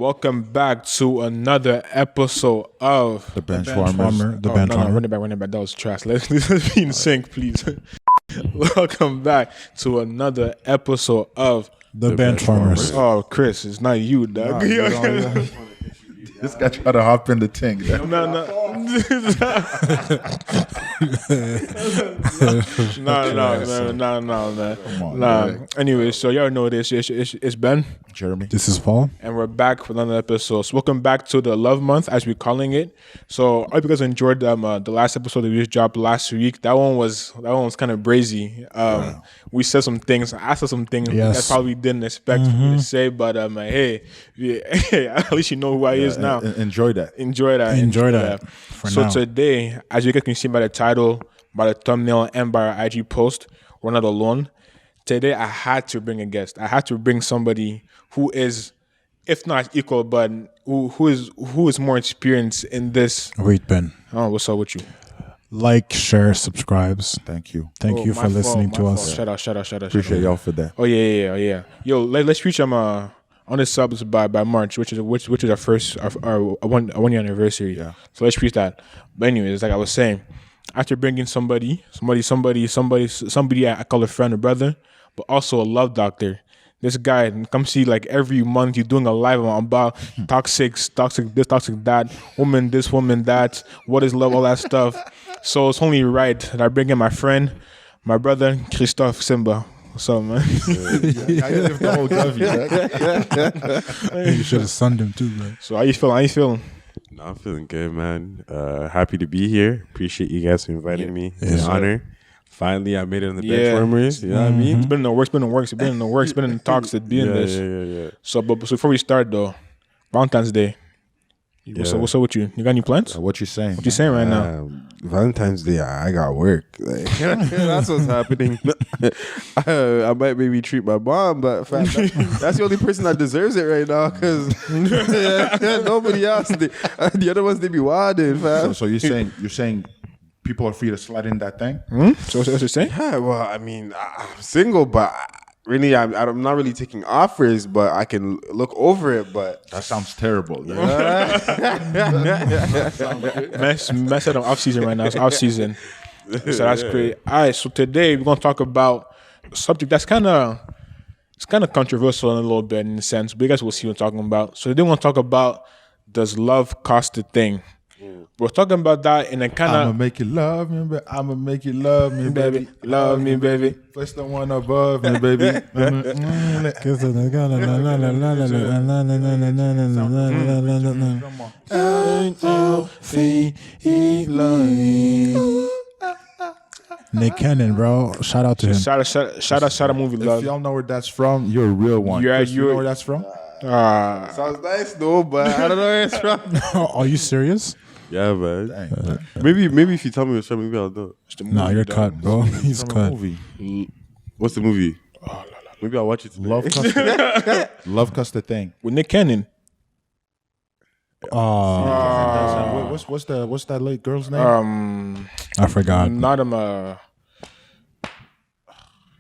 welcome back to another episode of The Benchwarmers. Run it back. That was trash. Let's be in sync, please. Welcome back to another episode of The Benchwarmers. Oh, Chris, it's not you, dog. This guy tried to hop in the tank. No. Anyway, so y'all know this. It's Ben. Jeremy. This is Paul. And we're back with another episode. So welcome back to the Love Month, as we're calling it. So I hope you guys enjoyed the last episode that we just dropped last week. That one was kind of brazy. We said some things. I said some things that probably didn't expect me to say, but hey, at least you know who I is now. Enjoy that. Enjoy that. So today, as you guys can see by the title, by the thumbnail, and by our IG post, we're not alone. Today, I had to bring a guest. I had to bring somebody who is, if not equal, but who is more experienced in this. Wait, Ben. Oh, what's up with you? Like, share, subscribes. Thank you. Thank you for listening to us. Shout out. Appreciate y'all for that. Oh yeah. Yo, let's reach on the subs by March, which is our first our 1 year anniversary. Yeah. So let's reach that. But anyways, like I was saying, after bringing somebody I call a friend or brother, but also a love doctor. This guy come see like every month you're doing a live about toxic this, toxic that, woman this, woman that, what is love, all that stuff. So it's only right that I bring in my friend, my brother, Chris Simba. What's up, man? You should have sunned him too, man. So how you feeling? No, I'm feeling good, man. Happy to be here. Appreciate you guys for inviting me. It's an honor. Finally, I made it on the Benchwarmers. You know what I mean? It's been in the works. It's been in the talks to be in this. Yeah. So before we start though, Valentine's Day. What's up with you? You got any plans? What you saying? What you saying right now? Valentine's Day, I got work. Like, that's what's happening. I might maybe treat my mom, but that's the only person that deserves it right now because nobody else. The other ones, they be wilding, fam. So you're saying people are free to slide in that thing? So what's you saying? Yeah, well, I mean, I'm single, but really, I'm not really taking offers, but I can look over it. But that sounds terrible. Mess it on off season right now. It's off season, so that's great. All right, so today we're gonna talk about a subject that's kind of controversial in a little bit in a sense, but you guys will see what I'm talking about. So today we're gonna talk about, does love cost a thing? We're talking about that in a kind of... I'ma make you love me, baby. I'ma make you love me, baby. Love me, baby. First the one above me, baby. Nick Cannon, bro. Shout out to him. Shout out movie Love. If y'all know where that's from, you're a real one. You know where that's from? Sounds nice though, but I don't know where it's from. Are you serious? Yeah, man. Dang. Maybe if you tell me what's from, maybe I'll know. No, you're cut, bro. He's cut. What's the movie? Maybe I'll watch it today. Love Cost a Thing. With Nick Cannon. What's that late girl's name? I forgot. Not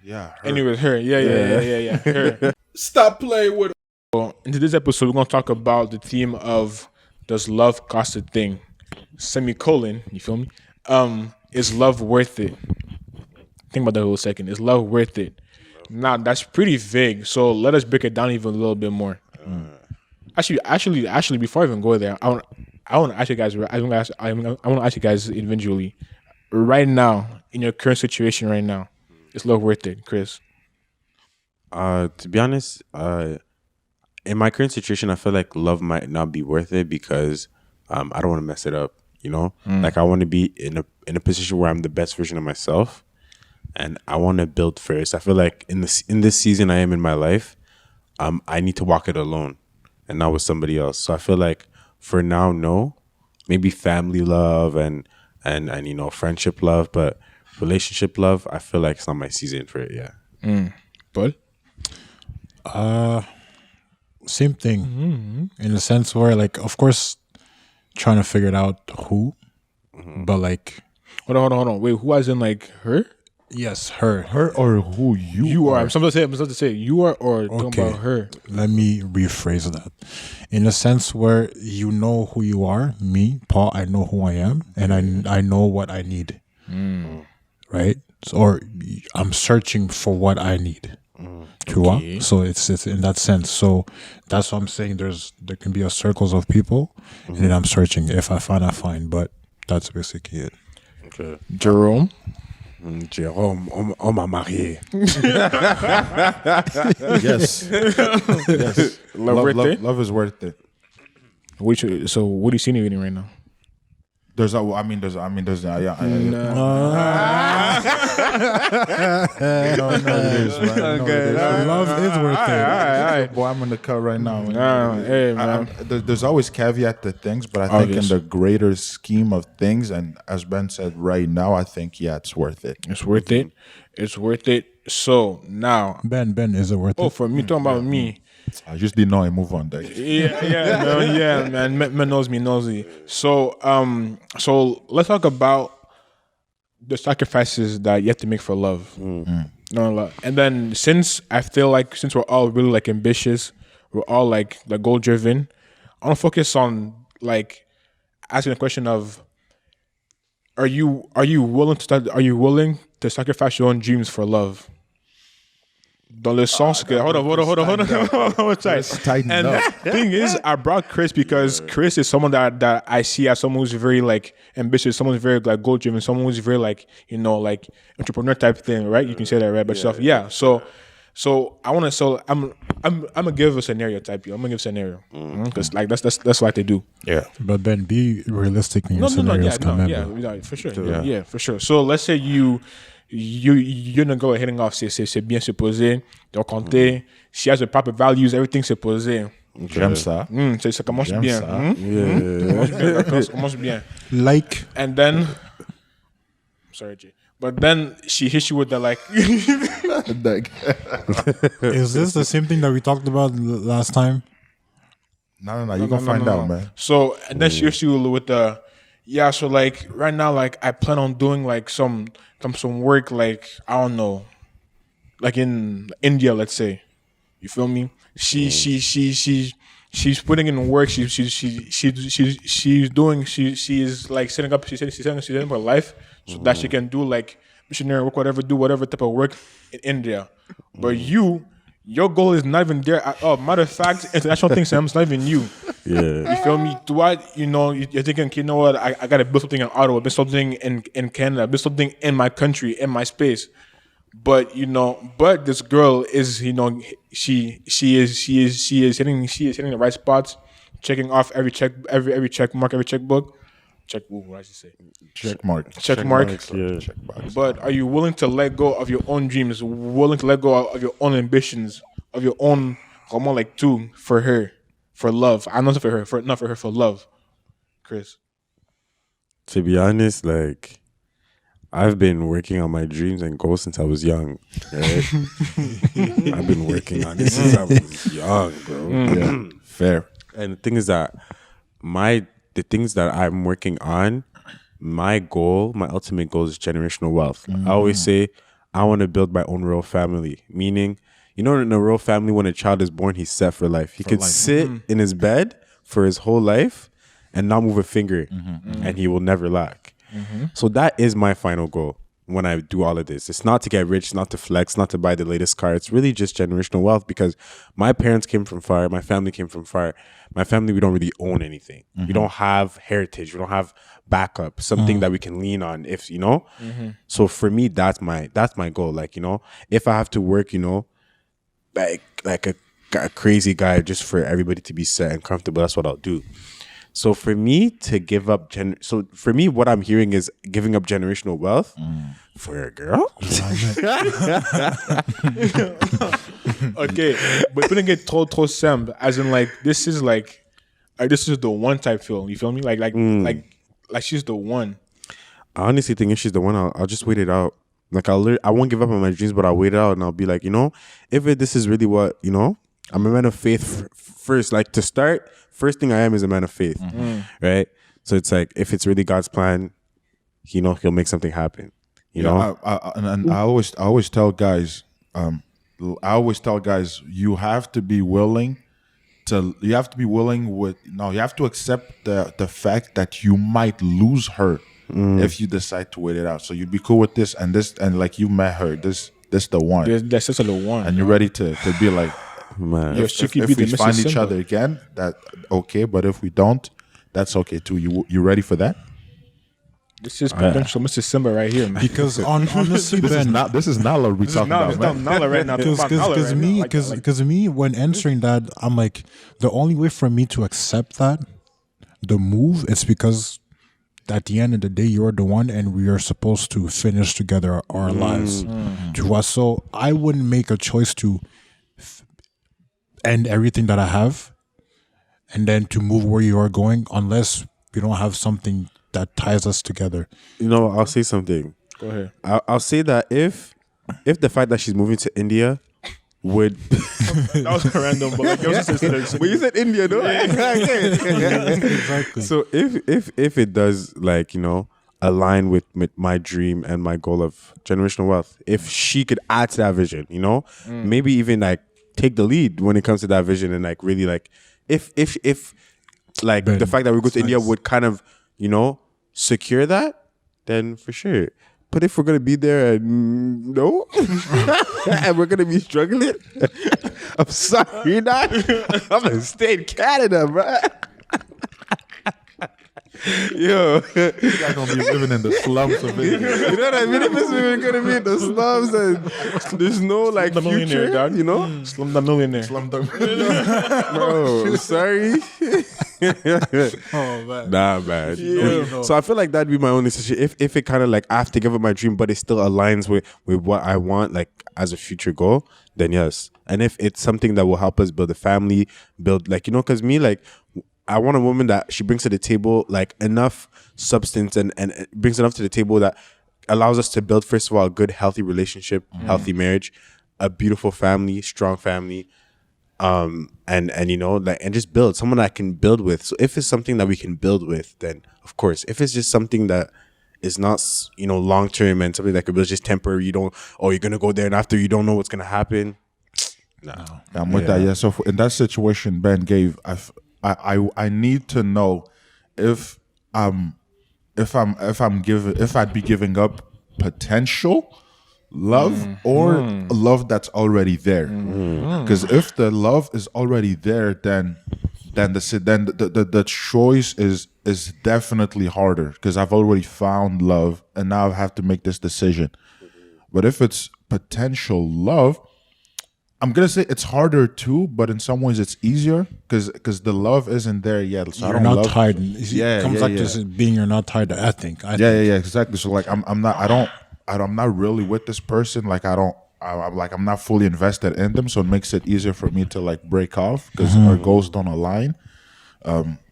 Yeah. Her. Anyways, her. Yeah. Her. Stop playing with. So, in today's episode, we're gonna talk about the theme of, does love cost a thing? Semicolon. You feel me? Is love worth it? Think about that for a second. Is love worth it? Now that's pretty vague. So let us break it down even a little bit more. Actually, before I even go there, I want to ask you guys. I want to ask you guys individually. Right now, in your current situation, right now, is love worth it, Chris? To be honest, in my current situation, I feel like love might not be worth it because I don't want to mess it up. You know, like I want to be in a position where I'm the best version of myself, and I want to build first. I feel like in this season I am in my life, I need to walk it alone and not with somebody else. So I feel like for now, no, maybe family love and you know, friendship love, but relationship love, I feel like it's not my season for it. Yeah. But same thing in a sense where, like, of course, trying to figure it out who, but like, hold on. Wait, who as in like her? Yes, her. Her or who you are. I'm supposed to say you are or talking about her. Let me rephrase that. in a sense where you know who you are. Me, Paul, I know who I am, and I know what I need. Right? So, or I'm searching for what I need. Tu vois? So it's in that sense. So that's what I'm saying. There can be a circles of people, and then I'm searching. If I find, I find. But that's basically it. Okay. Jerome. Jérôme, on m'a marié. Yes. Yes. Love is worth it. So what are you seeing reading right now? There's yeah. Love is worth it. All right. Boy, I'm in the cut right now. Hey, man. There's always caveat to things, but I think Obvious. in the greater scheme of things, and as Ben said right now, I think it's worth it. It's worth it. It's worth it. So now, Ben, is it worth it? for me, talking about me. I just didn't know and move on. Dave. Man. Man knows me. So, so let's talk about the sacrifices that you have to make for love. No, and then since I feel like since we're all really like ambitious, we're all like goal driven. I want to focus on like asking the question of are you willing to sacrifice your own dreams for love? Dans le sens que hold on. Tighten And up. the thing is, I brought Chris because Chris is someone that I see as someone who's very like ambitious, someone who's very like goal driven, someone who's very like like entrepreneur type thing, right? You can say that, right? But stuff, yeah. So I want to. So I'm gonna give a scenario type. I'm gonna give a scenario because like that's what they do. Yeah. But Ben, be realistic in your scenarios, Yeah, for sure. Yeah, for sure. So let's say you're gonna go heading off, c'est bien supposé, donc compter, she has the proper values, everything supposé. J'aime ça. Ça commence J'aime bien. ça. Ça commence bien. Like, And then, sorry, Jay. But then she hits you with the like. is this the same thing that we talked about last time? No. You're going to find out, man. So, and then she hits you with the, yeah, so like right now, like I plan on doing like some work, like, I don't know, like in India, let's say. You feel me? She's putting in work. She is like setting up her life so that she can do like missionary work, do whatever type of work in India. But your goal is not even there at all. Matter of fact, international things, it's not even you. Yeah. You feel me? You're thinking, you know what? I gotta build something in Ottawa, build something in Canada, build something in my country, in my space. But but this girl is, she is hitting the right spots, checking off every check mark, every checkbook. What did you say? Check mark. Check mark. Yeah. Check box. But are you willing to let go of your own dreams? Willing to let go of your own ambitions, of your own, for her, for love? I know not for her, for love. Chris. To be honest, like, I've been working on my dreams and goals since I was young. Right? I've been working on it since I was young, bro. Yeah. Fair. And the thing is that the things that I'm working on, my ultimate goal is generational wealth. I always say I want to build my own royal family. Meaning, in a royal family, when a child is born, he's set for life. He could sit in his bed for his whole life and not move a finger, and he will never lack. So that is my final goal when I do all of this. It's not to get rich, not to flex, not to buy the latest car. It's really just generational wealth because my parents came from far. My family came from far. My family, we don't really own anything. We don't have heritage. We don't have backup, something that we can lean on if, So for me, that's my goal. Like, if I have to work, like a crazy guy just for everybody to be set and comfortable, that's what I'll do. So for me to give up, for me, what I'm hearing is giving up generational wealth for a girl. Okay, but putting it trop simple, as in like this is the one type feel. You feel me? Like she's the one. I honestly think if she's the one, I'll just wait it out. Like I won't give up on my dreams, but I'll wait it out and I'll be like, if this is really what I'm a man of faith first. Like to start. First thing I am is a man of faith, right? So it's like if it's really God's plan, he'll make something happen. You know. I always tell guys, you have to be willing you have to be willing with no, you have to accept the fact that you might lose her if you decide to wait it out. So you'd be cool with this and like you met her, this the one, That's just a little one. and you're ready to be like, Man. Yo, she could if be we the Mrs. find each Simba. other again, that okay, but if we don't, that's okay too. You ready for that? This is potential Mr. Simba right here, man. Because honestly, Ben, This is not what we talking about, man. Nala right now. because me, when answering that, I'm like, the only way for me to accept that, the move, is because at the end of the day, you're the one, and we are supposed to finish together our lives. Tu vois? So I wouldn't make a choice to end everything that I have, and then to move where you are going, unless we don't have something that ties us together. You know, I'll say something. Go ahead. I'll say that if the fact that she's moving to India would That was random, but like, but you said India, no? Exactly. So if it does, like, you know, align with my dream and my goal of generational wealth, if she could add to that vision, you know, maybe even like take the lead when it comes to that vision, and like really like if like Ben, the fact that we go to it's India nice. would kind of, you know, secure that, then for sure. But if we're gonna be there and no, and we're gonna be struggling, I'm sorry, not. I'm gonna stay in Canada, bro. Yo, You're gonna be living in the slums of India. you know what I mean? If we're gonna be in the slums and there's no like the millionaire, future, dog. you know, Slum the millionaire. bro. Sorry. Oh man. Nah, man. So I feel like that'd be my only decision. If it kind of like I have to give up my dream, but it still aligns with what I want, like as a future goal, then yes. And if it's something that will help us build a family, build like, you know, because me, like, I want a woman that she brings to the table like enough substance and brings enough to the table that allows us to build, first of all, a good, healthy relationship, healthy marriage, a beautiful family, strong family. And you know, like, and just build someone that I can build with. So if it's something that we can build with, then of course. If it's just something that is not, you know, long term and something that could be just temporary, you're gonna go there and after you don't know what's gonna happen. No, I'm with that. Yeah. So in that situation Ben gave, I need to know if I'd be giving up potential love or love that's already there. Because if the love is already there, then the choice is definitely harder. Because I've already found love and now I have to make this decision. But if it's potential love, I'm gonna say it's harder too, but in some ways it's easier because the love isn't there yet. So You're I don't not love. tied. It comes like this being you're not tied. I think. Yeah, exactly. So like I'm not really with this person. Like I'm not fully invested in them. So it makes it easier for me to like break off because our goals don't align.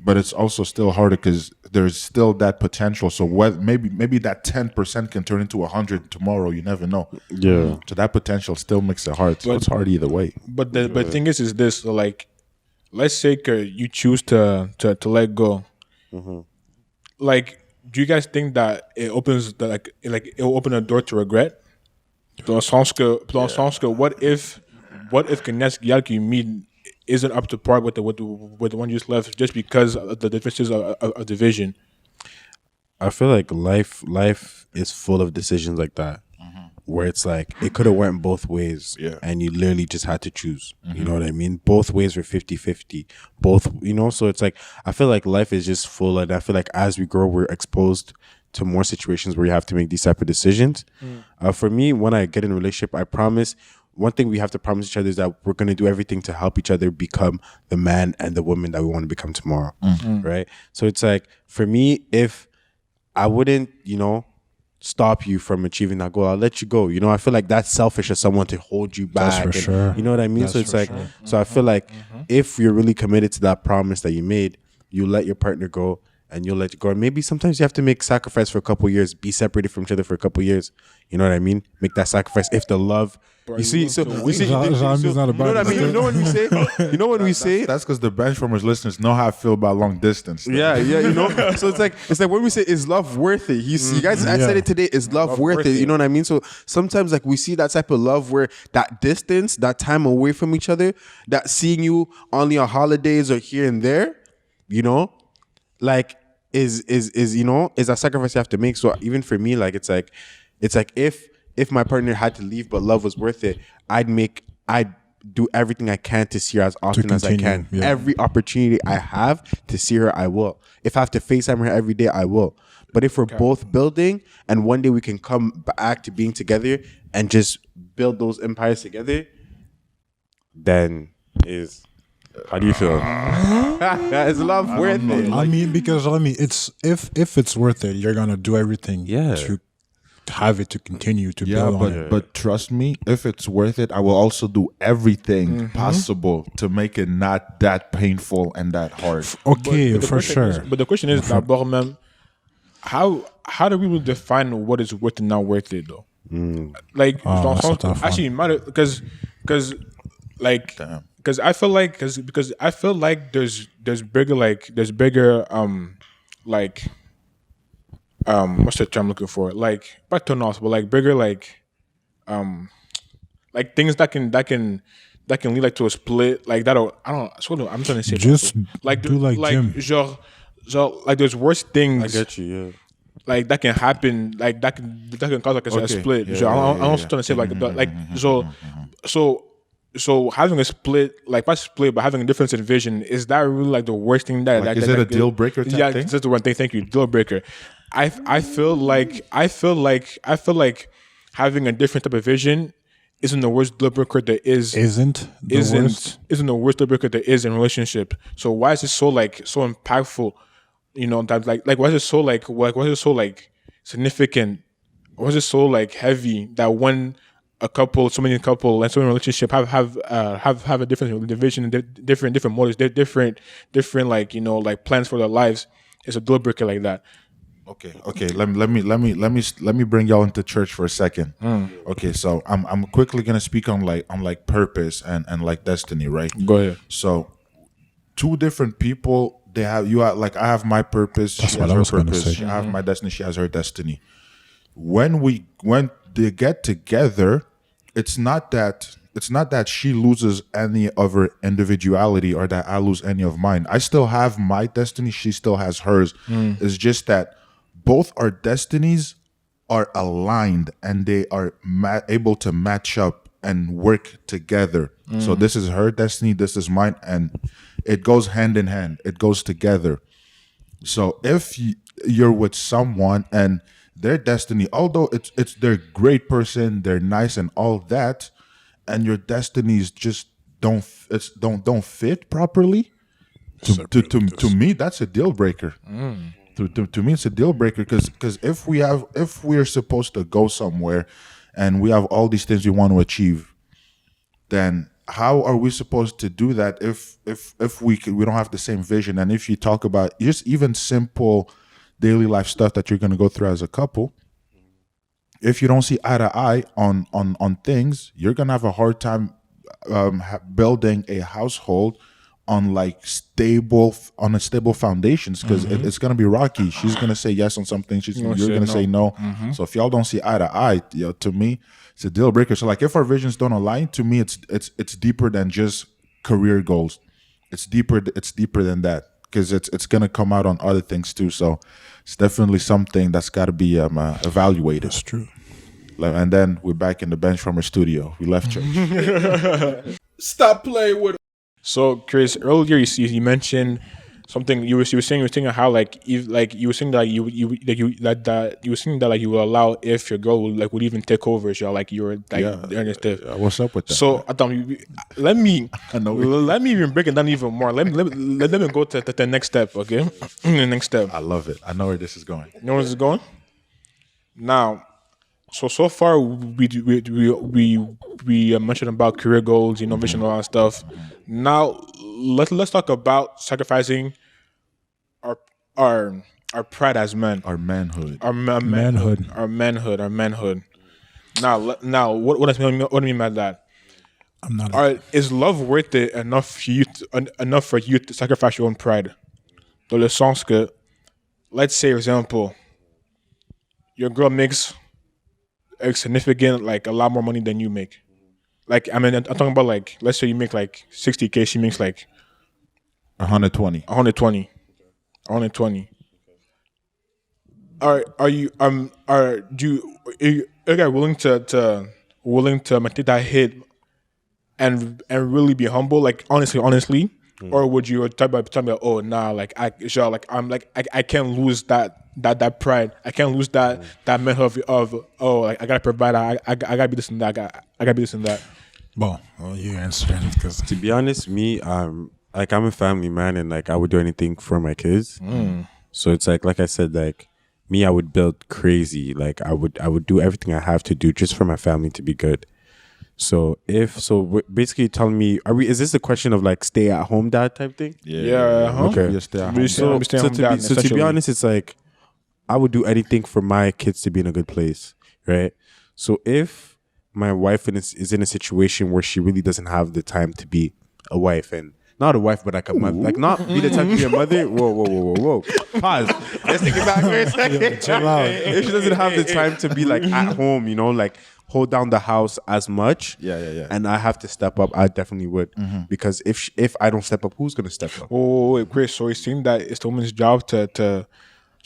But it's also still harder because there's still that potential. So maybe that 10% can turn into 100 tomorrow. You never know. Yeah. So that potential still makes it hard. So it's hard either way. But the thing is this. So like, let's say you choose to let go. Like, do you guys think that it opens it will open a door to regret? Dans le sens que what if Ganesh Gyalki isn't up to par with the one you just left just because of the differences of the vision? I feel like life is full of decisions like that, where it's like it could have went both ways, and you literally just had to choose. You know what I mean? Both ways were 50-50. Both, you know. So it's like I feel like life is just full, and I feel like as we grow, we're exposed to more situations where you have to make these type of decisions. For me, when I get in a relationship, I promise. One thing we have to promise each other is that we're going to do everything to help each other become the man and the woman that we want to become tomorrow. Right? So it's like, for me, if I wouldn't, you know, stop you from achieving that goal, I'll let you go. You know, I feel like that's selfish as someone to hold you back. That's for sure. You know what I mean? That's so it's for like, sure. so I feel like if you're really committed to that promise that you made, you let your partner go and you'll let it go. Or maybe sometimes you have to make sacrifice for a couple years, be separated from each other for a couple years. You know what I mean? Make that sacrifice if the love. You see, so you see, Jean- Jean is not you know what I about mean? it. You know when we say, you know when we say, That's because the Benchwarmers listeners know how I feel about long distance. yeah, you know. So it's like when we say, is love worth it? You guys, I said it today. Is love worth it? You know what I mean? So sometimes like we see that type of love where that distance, that time away from each other, that seeing you only on holidays or here and there, you know, like is you know, is a sacrifice you have to make. So even for me, like it's like if my partner had to leave but love was worth it, I'd do everything I can to see her as often as I can. continue, yeah. Every opportunity I have to see her, I will. If I have to FaceTime her every day, I will. But if we're both building and one day we can come back to being together and just build those empires together, then how do you feel? Is love worth it? I mean, because it's if it's worth it, you're gonna do everything Yeah. to have it to continue to Yeah, build on it. but trust me, if it's worth it, I will also do everything possible to make it not that painful and that hard. Okay, But the for question sure. is- but the question is, d'abord, même, how do we define what is worth and not worth it though? Like, dans le that's a sens- tough one. actually, because like because I feel like because I feel like there's bigger what's the term I'm looking for, like not turn-offs but like bigger like things that can lead like to a split, like that'll I'm trying to say Just like do like Jim. genre like there's worse things I get you, yeah. like that can happen, like that can cause like a Okay. split. Yeah, So I'm yeah, also yeah. trying to say like so having a split, like not split, but having a difference in vision, is that really like the worst thing that? Like, is it a deal breaker type Yeah, thing? that's the one thing. Thank you, deal breaker. I feel like having a different type of vision isn't the worst deal breaker there is. Isn't the worst? Isn't the worst deal breaker there is in a relationship. So why is it so impactful? You know, that like why is it so significant? Why is it so heavy that when so many couple and so many relationship have a different division, different motives, different plans for their lives, it's a deal breaker like that. Okay. Let me bring y'all into church for a second. Okay, so I'm quickly gonna speak on purpose and like destiny, right? Go ahead. So, two different people. I have my purpose. She what has I her was gonna purpose. say. I have my destiny. She has her destiny. When they get together, it's not that she loses any of her individuality or that I lose any of mine. I still have my destiny. She still has hers. It's just that both our destinies are aligned and they are able to match up and work together. So this is her destiny, this is mine, and it goes hand in hand. It goes together. So if you're with someone and their destiny, although it's they're a great person, they're nice and all that, and your destinies just don't fit properly, to me that's a deal breaker. To me, it's a deal breaker because if we're supposed to go somewhere and we have all these things we want to achieve, then how are we supposed to do that if we don't have the same vision? And if you talk about just even simple daily life stuff that you're going to go through as a couple, if you don't see eye to eye on things, you're going to have a hard time building a household on stable foundations, because it's gonna be rocky. She's gonna say yes on something. You're gonna say no. So if y'all don't see eye to eye, to me, it's a deal breaker. So if our visions don't align, to me, it's deeper than just career goals. It's deeper than that, because it's gonna come out on other things too. So it's definitely something that's got to be evaluated. That's true. And then we're back in the Benchwarmer studio. We left church. Stop playing with. So, Chris, earlier you mentioned something. You were saying how you were saying that you were saying that you will allow if your girl would even take over. So you were What's up with that? So, let me even break it down even more. Let me go to the next step. Okay, the next step. I love it. I know where this is going. You know where this is going? Now, so far we mentioned about career goals, vision, all that stuff. Now let's talk about sacrificing our pride as men, Our manhood. our Manhood. our manhood. Now, what do I mean by that? I'm not. Is love worth it enough for you to sacrifice your own pride? Dans le sens que, let's say, for example, your girl makes a significant, like a lot more money than you make. Like, I mean, I'm talking about like, let's say you make like 60K, she makes like 120. 120. Are you willing to take that hit and really be humble, like honestly, or would you talk about oh nah, like I can't lose that pride, I can't lose that mental of oh, like I gotta provide, I gotta be this and that, I gotta be this and that. Well, you answer it because To be honest, me, like I'm a family man, and like I would do anything for my kids. So it's like I said, like me, I would build crazy. Like I would do everything I have to do just for my family to be good. So basically, telling me, is this a question of like stay at home dad type thing? Yeah, huh? Okay. Just stay at We home. still understand that, To be essentially. honest, it's like I would do anything for my kids to be in a good place, right? So if my wife is in a situation where she really doesn't have the time to be a wife, and not a wife, but like a mother, like not be the time to be a mother. Whoa. Pause. Let's take it back for a second. chill out. If she doesn't have the time to be like at home, like hold down the house as much. Yeah. And I have to step up, I definitely would. Because if I don't step up, who's gonna step up? Oh wait, Chris, so it seems that it's the woman's job to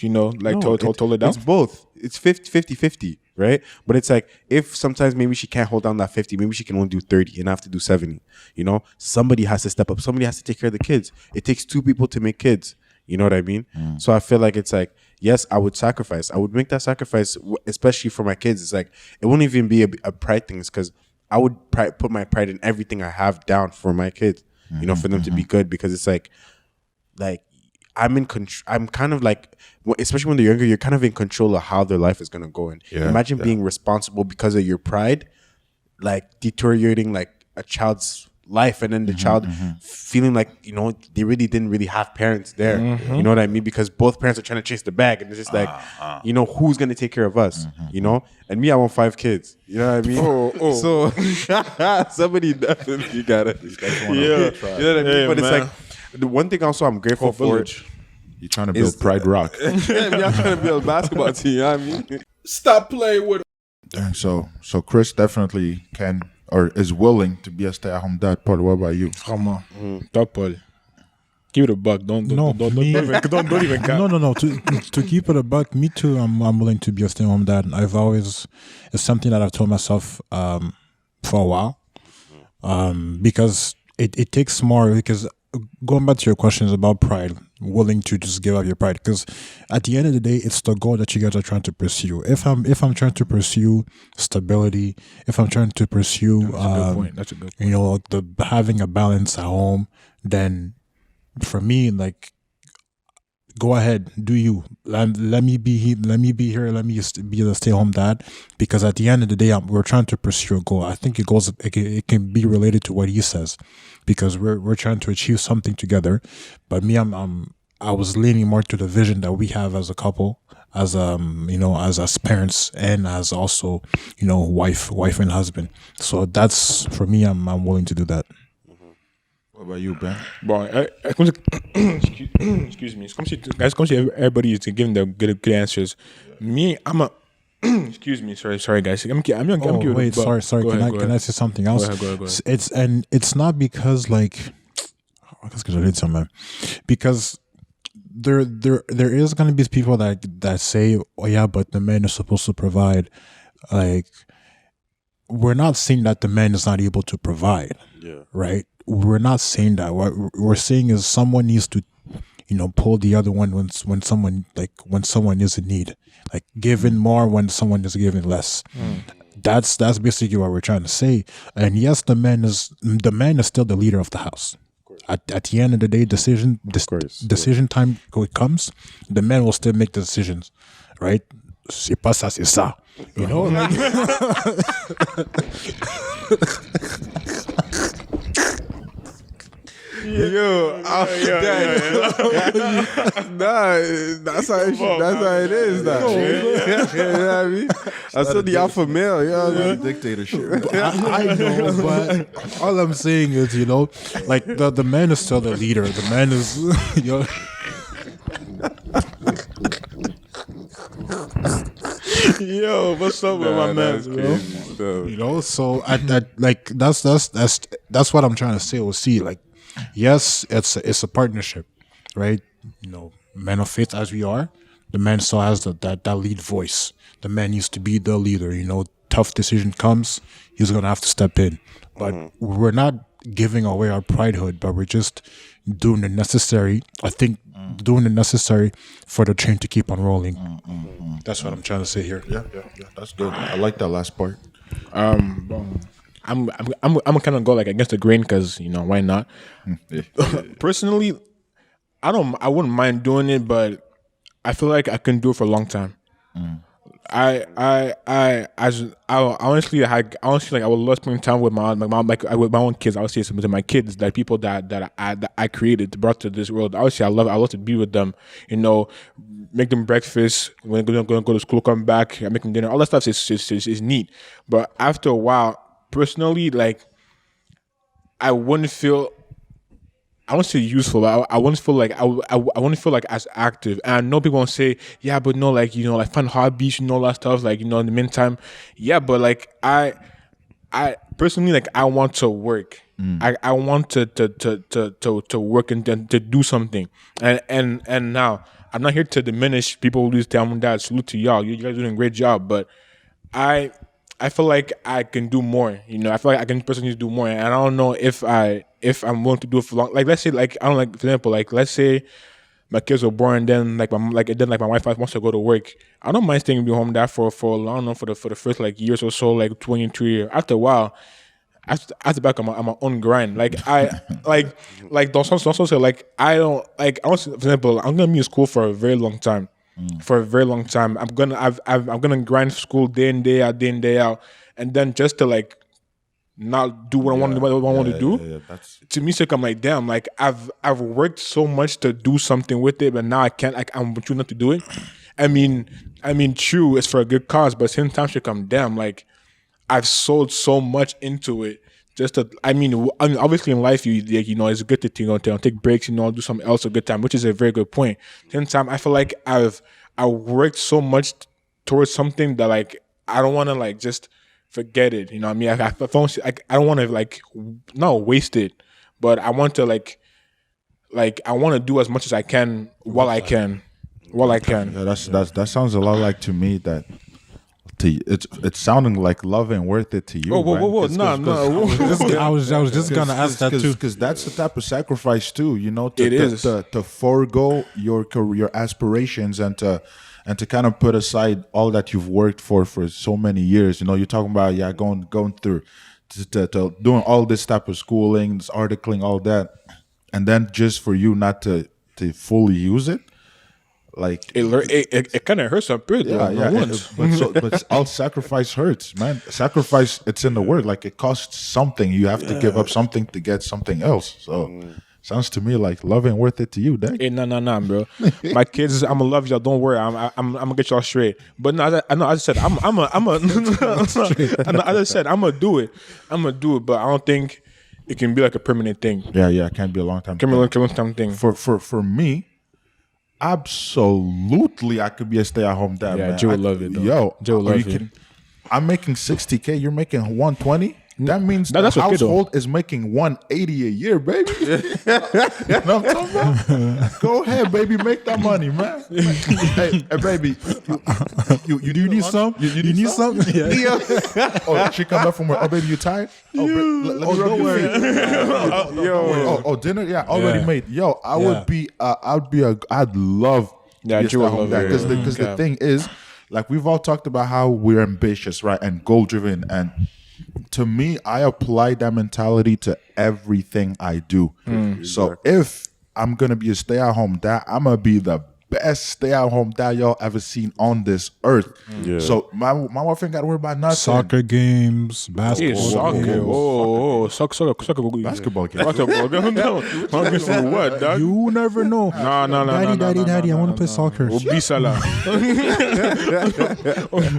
No, tone it down. It's both. It's 50-50, right? But it's like if sometimes maybe she can't hold down that 50, maybe she can only do 30 and I have to do 70. Somebody has to step up. Somebody has to take care of the kids. It takes two people to make kids. You know what I mean? So I feel like it's like, yes, I would sacrifice. I would make that sacrifice, especially for my kids. It's like, it won't even be a pride thing. It's because I would put my pride in everything I have down for my kids, for them to be good. Because it's like I'm in control. I'm kind of like, especially when they're younger, you're kind of in control of how their life is going to go. And imagine being responsible because of your pride, like deteriorating like a child's life, and then the child feeling like, they really didn't really have parents there. You know what I mean? Because both parents are trying to chase the bag, and it's just like, who's going to take care of us? And me, I want 5 kids. You know what I mean? So somebody definitely got it. You know what I mean? Hey, but it's man. like, the one thing also I'm grateful for. You're trying to build Pride Rock. I'm trying to build a basketball team. You know what I mean? Stop playing with. Dang, so Chris definitely can or is willing to be a stay-at-home dad. Paul, what about you? Come on, Top Paul. Give it a buck. Don't No, don't me- even count. No. To keep it a buck, me too. I'm willing to be a stay-home dad. It's something that I've told myself for a while, because it takes more. Because going back to your questions about pride, willing to just give up your pride. Because at the end of the day, it's the goal that you guys are trying to pursue. If I'm trying to pursue stability, if I'm trying to pursue, That's a good point. the having a balance at home, then for me, like, go ahead, do you. Let me be here. Let me be the stay-home dad, because at the end of the day, we're trying to pursue a goal. I think it can be related to what he says, because we're trying to achieve something together. But me, I was leaning more to the vision that we have as a couple, as as parents, and as also wife and husband. So that's, for me, I'm willing to do that. What about you, Ben? Bon, excuse me. It's comme si everybody is giving the good answers. Me, I'm a. Excuse me. Sorry, guys. I'm giving Wait, the buck. sorry. Go Can ahead, I can I say something else? Go ahead. It's not because like, qu'est-ce que j'allais dire, man? Because there is gonna be people that say, oh yeah, but the man is supposed to provide. Like, we're not saying that the man is not able to provide. Yeah. Right? We're not saying that. What we're saying is someone needs to, pull the other one when someone is in need, like giving more when someone is giving less. That's basically what we're trying to say. And yes, the man is still the leader of the house. At the end of the day, decision time comes, the man will still make the decisions, right? C'est pas ça, c'est ça. Yo, nah, that's how it is. Now. You know what I mean? I'm still the alpha male. You know what I mean? Dictatorship. I know, but all I'm saying is, like the man is still the leader. The man is, Yo, what's up with my man, bro? So like that's what I'm trying to say. We'll see. Like, yes, it's a partnership, right? Men of faith as we are, the man still has that lead voice. The man needs to be the leader. Tough decision comes, he's gonna have to step in. But we're not giving away our pridehood, but we're just doing the necessary. I think doing the necessary for the train to keep on rolling. That's what I'm trying to say here. Yeah, that's good. I like that last part. I'm kind of go like against the grain because why not? Personally, I wouldn't mind doing it, but I feel like I can do it for a long time. I honestly like I would love spending time with my mom, like with my own kids. I would say some of my kids, that people that I created, brought to this world. Obviously, I love to be with them. Make them breakfast when they're gonna go to school, come back, I make them dinner. All that stuff is neat. But after a while, personally, like I wouldn't say useful, but I wouldn't feel like I wouldn't feel like as active. And I know people won't say, yeah, but no, like like find hobbies, all that stuff. Like in the meantime, yeah, but like I personally, like I want to work. I want to work and to do something. And now I'm not here to diminish people who just tell me that. Salute to y'all. You guys are doing a great job, but I feel like I can do more. I feel like I can personally do more, and I don't know if I'm willing to do it for long. Like let's say, like I don't like, for example, like let's say my kids were born, and then my wife wants to go to work. I don't mind staying home that for a long, for the first like years or so, like 22 years. After a while, I have to back on my own grind. Like I like don't also say like I don't like. I don't, for example, I'm gonna be in school for a very long time. For a very long time, I'm gonna grind school day in day out, and then just to like not do what I want to do. To me, so I'm like, damn, like I've worked so much to do something with it, but now I can't. Like I'm choosing not to do it. I mean, true, it's for a good cause, but same time, should come, damn, like I've sold so much into it. Just to, I mean, obviously in life, it's good to take breaks, do something else a good time, which is a very good point. Same time, I feel like I worked so much towards something that like I don't want to like just forget it. I mean, I don't want to like not waste it, but I want to like I want to do as much as I can while I can. Yeah, that sounds a lot like to me that. It's sounding like love ain't worth it to you. Whoa. No. I was just gonna ask that too, because that's the type of sacrifice too. To forego your career aspirations and to kind of put aside all that you've worked for so many years. You're talking about going through to doing all this type of schooling, this articling, all that, and then just for you not to fully use it. Like it kind of hurts a bit, but all sacrifice hurts, man. Sacrifice, it's in the word. Like it costs something. You have to give up something to get something else. So sounds to me like love ain't worth it to you, Dad. Hey, no, bro. My kids, I'm gonna love y'all. Don't worry, I'm gonna get y'all straight. But no, I know. I just said I'm gonna do it. But I don't think it can be like a permanent thing. Yeah, it can't be a long time. Thing. For me. Absolutely, I could be a stay-at-home dad. Yeah, man. Joe would love it. Though. Yo, Joe would love it. I'm making $60K. You're making $120. That means the household is making $180 a year, baby. You know what I'm talking about? Go ahead, baby, make that money, man. Hey, baby, you need some? You need some? Yeah. Oh, she come back from work. Oh, baby, you tired? Oh, let me rub your feet. Oh, dinner? Yeah, already made. Yo, I'd love. Yeah, to home that because the thing is, like we've all talked about how we're ambitious, right, and goal driven, and to me, I apply that mentality to everything I do. So if I'm gonna be a stay-at-home dad, I'm gonna be the best stay-at-home dad y'all ever seen on this earth. Yeah. So my wife ain't got to worry about nothing. Soccer games, Yeah, basketball soccer. games. Soccer. Basketball game. Basketball. No. Soccer for what, dog? You never know. Daddy, I want to play soccer. We'll be Salah.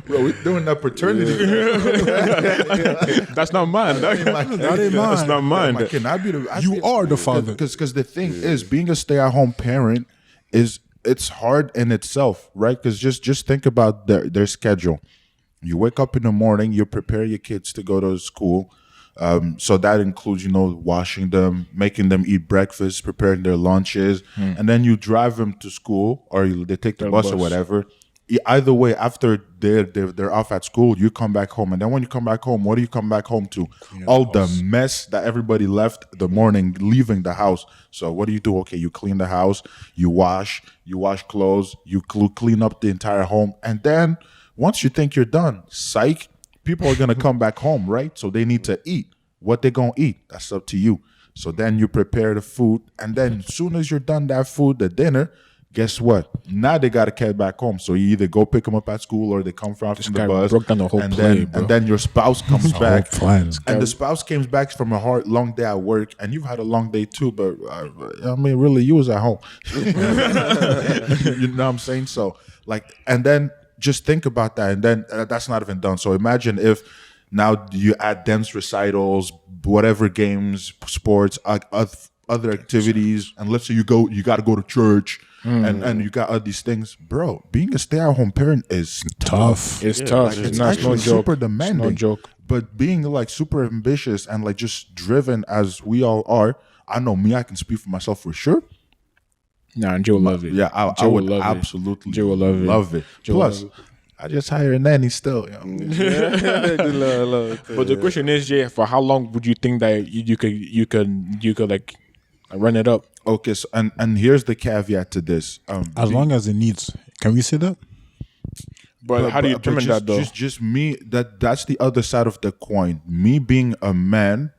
Bro, we're doing that paternity. That's not mine, dog. That ain't That's mine. not mine. My kid, You are the father. Because the thing is, being a stay-at-home parent it's hard in itself, right? Because just think about their schedule. You wake up in the morning, you prepare your kids to go to school. So that includes, washing them, making them eat breakfast, preparing their lunches, and then you drive them to school or they take the bus or whatever. Either way, after they're off at school, you come back home, and then when you come back home, what do you come back home to? All the mess that everybody left the morning leaving the house. So what do you do? Okay, you clean the house, you wash clothes, you clean up the entire home, and then once you think you're done, psych, people are gonna come back home, right? So they need to eat. What they gonna eat? That's up to you. So then you prepare the food, and then as soon as you're done that food, the dinner. Guess what? Now they gotta get back home. So you either go pick them up at school or they come from the guy bus. broke down the whole and play, then bro. and then your spouse comes back. plan. And the spouse comes back from a long day at work, and you've had a long day too. But really, you was at home. You know what I'm saying? So and then just think about that, and then that's not even done. So imagine if now you add dance recitals, whatever games, sports, other activities, and let's say you got to go to church. And you got all these things, bro. Being a stay-at-home parent is tough. It's tough. Like, It's not actually no joke. super demanding. It's no joke. But being super ambitious and just driven as we all are, I know me. I can speak for myself for sure. Nah, Joe will love it. Yeah, I Joe will would love it. absolutely Joe will love it. Joe will Plus, love it. I just hire a nanny still. But the question is, Jay, for how long would you think that you could like run it up? Okay, so and here's the caveat to this. As long as it needs. Can we say that? But how do you determine that though? Just me. That's the other side of the coin. Me being a man,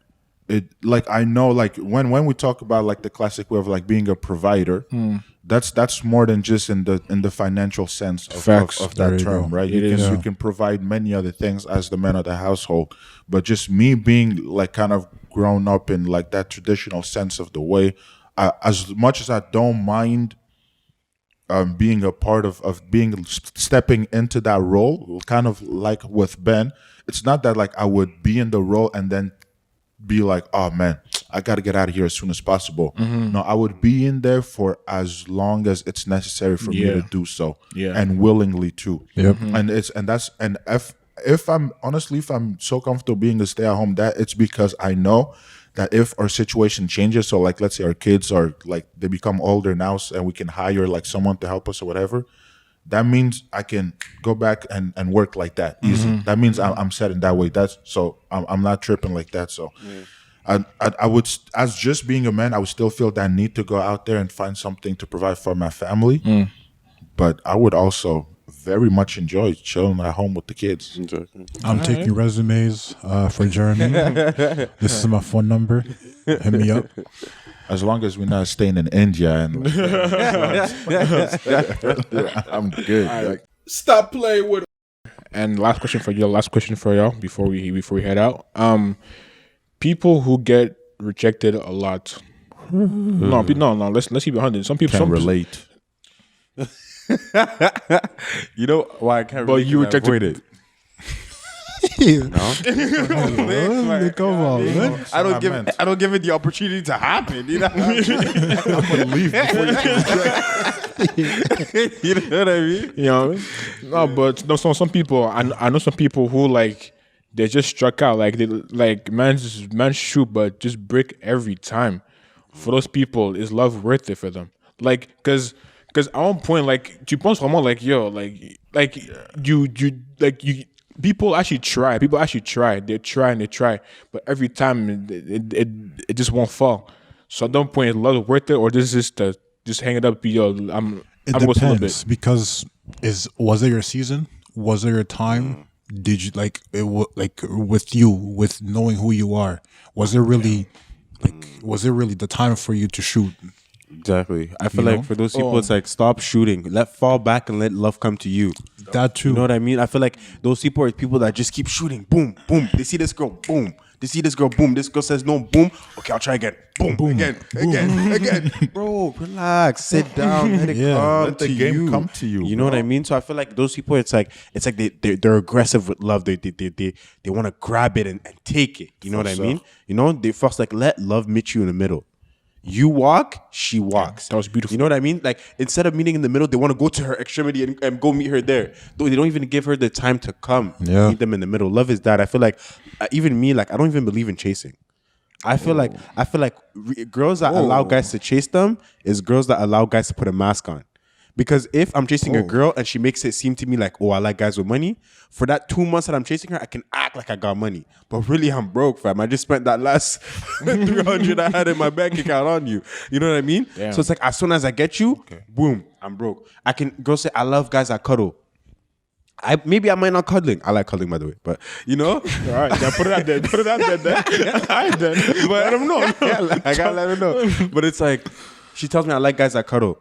I know when we talk about the classic way of being a provider, that's more than just in the financial sense of that There you term, go. right? It You can provide many other things as the man of the household, but just me being kind of grown up in that traditional sense of the way. As much as I don't mind being a part of stepping into that role, kind of like with Ben, it's not that I would be in the role and then be like, oh man, I got to get out of here as soon as possible. No, I would be in there for as long as it's necessary for me to do so, and willingly too. Yep. And if I'm so comfortable being a stay-at-home dad, it's because I know that if our situation changes, so let's say our kids are they become older now, and we can hire someone to help us or whatever, that means I can go back and work like that easy. That means I'm set in that way. I'm not tripping like that. So I would, as just being a man, I would still feel that need to go out there and find something to provide for my family. But I would also very much enjoy chilling at home with the kids. I'm taking resumes for Jeremy. This is my phone number. Hit me up. As long as we're not staying in India and I'm good. Stop playing with. And last question for y'all before we head out. People who get rejected a lot. No. Let's keep it 100. Some people Can relate. You know why I can't But really you rejected- avoid it? Come on, man. I don't give it the opportunity to happen. You know, I'm gonna leave before you can you know what I mean? You know, no, but no. Some people, I know some people who they just struck out. Man shoot, but just break every time. For those people, is love worth it for them? Because at one point, tu penses vraiment you people actually try. People actually try. They try, but every time it just won't fall. So at one point, is love worth it, or this is just hang it up? It I'm with a little depends bit. because was it your season? Was it your time? Did you with knowing who you are? Was it really the time for you to shoot? Exactly. I feel like for those people, it's like stop shooting, let fall back, and let love come to you. That too. You know what I mean? I feel like those people are people that just keep shooting. Boom, boom. They see this girl. Boom. They see this girl. Boom. This girl says no. Boom. Okay, I'll try again. Boom. Boom. Again. Bro, relax. Sit down. Let it come Let the to game you. come to you. You know what I mean? So I feel like those people, it's like they're aggressive with love. They want to grab it and take it. You know what I mean? You know, they first like let love meet you in the middle. You walk, she walks. That was beautiful. You know what I mean? Like instead of meeting in the middle, they want to go to her extremity and go meet her there. They don't even give her the time to come meet them in the middle. Love is that. I feel like even me, like I don't even believe in chasing. I feel like girls that allow guys to chase them is girls that allow guys to put a mask on. Because if I'm chasing a girl and she makes it seem to me like, oh, I like guys with money, for that 2 months that I'm chasing her, I can act like I got money. But really, I'm broke, fam. I just spent that last 300 I had in my bank account on you. You know what I mean? Damn. So it's like, as soon as I get you, boom, I'm broke. Girls say, I love guys that cuddle. Maybe I might not cuddling. I like cuddling, by the way. But, you know? All right, yeah, put it out there. Put it out there. All right, then. But let them know. I gotta let her know. But it's like, she tells me I like guys that cuddle.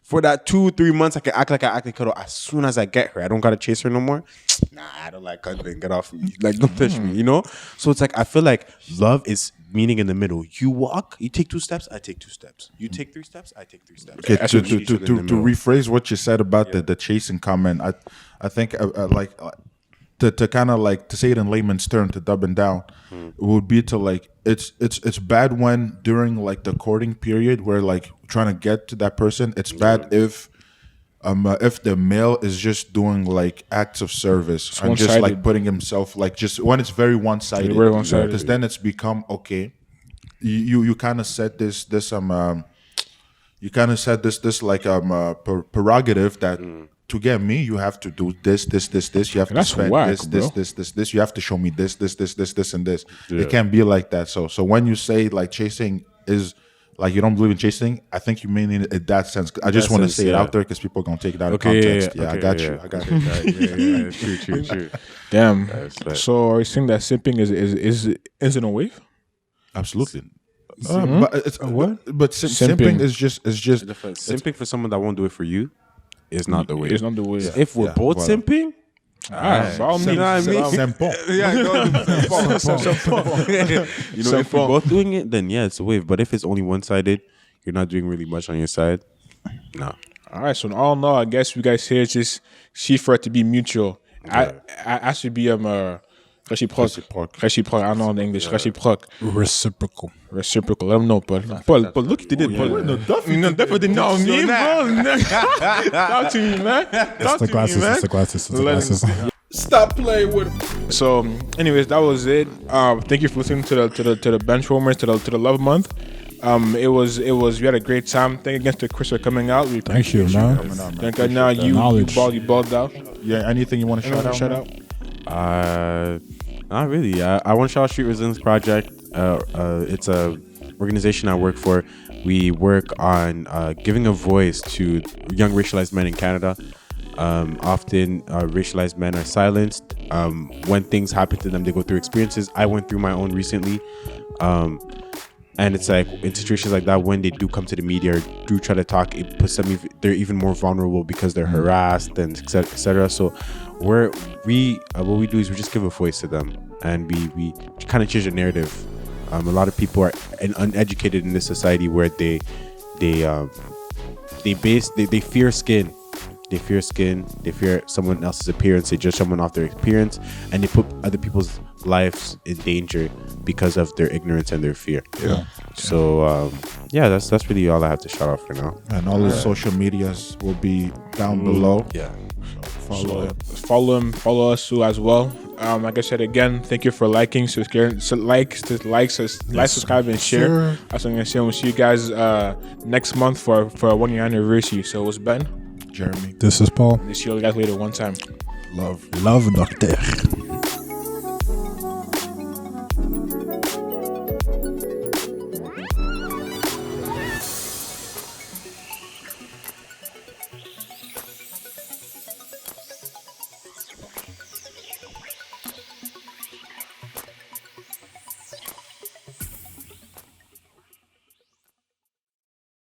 For that 2-3 months, I can act like I actually cuddle. As soon as I get her, I don't gotta chase her no more. Nah, I don't like cuddling. Get off me. Like, don't touch me, you know? So it's like, I feel like love is meeting in the middle. You walk, you take 2 steps, I take 2 steps. You take 3 steps, I take 3 steps. Okay, to rephrase what you said about the chasing comment, I think to kind of like to say it in layman's term, to dub and down, it would be to like it's bad when during like the courting period where like trying to get to that person. It's bad if the male is just doing like acts of service and just like putting himself like just when it's very one-sided. Because then it's become okay. You kind of set this you kind of said this like prerogative that to get me you have to do this. You have to spend this. You have to show me this, and this. Yeah. It can't be like that. So when you say like chasing is like you don't believe in chasing, I think you mean it in that sense. I just want to say it out there because people are gonna take it out of context. Yeah, I got you. True. Damn. So are you saying that simping is in a wave? Absolutely. But it's what? But simping is just Simping for someone that won't do it for you is not the way. It's not the way. If we're both simping, by all means. You know what I mean? Simpon. Yeah, you know, if we're both doing it, then yeah, it's a wave. But if it's only one-sided, you're not doing really much on your side. No. All right. So all in all, I guess we guys here just see for it to be mutual. I should be réciproque. I don't know in English. Réciproque. Reciprocal. Let them know, Paul. Paul, look, you did, Paul. No, definitely didn't know me, bro. Talk to me, man. It's the glasses. Stop playing with it. So, anyways, that was it. Thank you for listening to the bench warmers, to the love month. It was we had a great time. Thank you again to Chris for coming out. Thank you, man. Thank you. Now you balled out. Yeah, anything you want to shout out? Not really. I want to shout out Street Resilience Project. It's a organization I work for. We work on giving a voice to young racialized men in Canada. Often racialized men are silenced. When things happen to them, they go through experiences. I went through my own recently. And it's like in situations like that, when they do come to the media or do try to talk, it puts them they're even more vulnerable because they're harassed and etc. So what we do is we just give a voice to them, and we kind of change the narrative. A lot of people are uneducated in this society where they fear skin. They fear skin. They fear someone else's appearance. They judge someone off their appearance, and they put other people's lives in danger because of their ignorance and their fear. Yeah. So that's really all I have to shout out for now. And all his social medias will be down below. Yeah. Follow him. Follow us too as well. Like I said again, thank you for liking, subscribe, subscribe, and share. Sure. As I'm gonna say, we'll see you guys next month for a 1-year anniversary. So it was Ben. Jeremy. This is Paul. See you guys later one time. Love. Love, doctor.